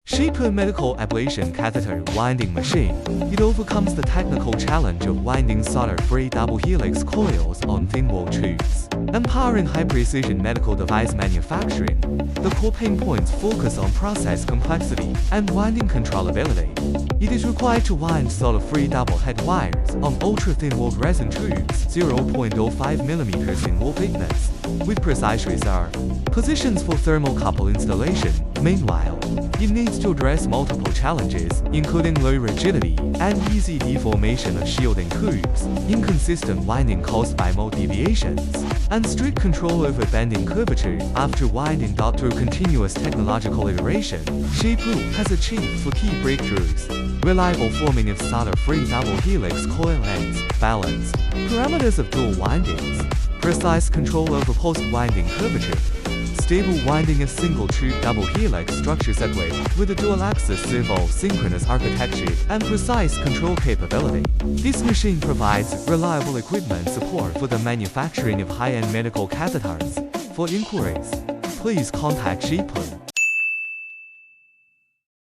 Shapewood medical ablation catheter winding machine. It overcomes the technical challenge of winding solder-free double helix coils on thin-wall tubes, empowering high-precision medical device manufacturing. The core pain points focus on process complexity and winding controllability. It is required to wind solder-free double-head wires on ultra-thin-walled resin tubes, 0.05 mm in wall thickness, with precise reserve positions for thermocouple installation. Meanwhile, it needs to address multiple challenges, including low rigidity and easy deformation of shielding tubes, inconsistent winding caused by mold deviations, and strict control over bending curvature. After winding through continuous technological iteration, Shapewood has achieved 4 key breakthroughs: reliable forming of solder-free double helix coil ends, balance, parameters of dual windings, precise control over post-winding curvature, stable winding of single-tube double helix structure segue with a dual-axis servo-synchronous architecture and precise control capability. This machine provides reliable equipment support for the manufacturing of high-end medical catheters. For inquiries, please contact Shapewood.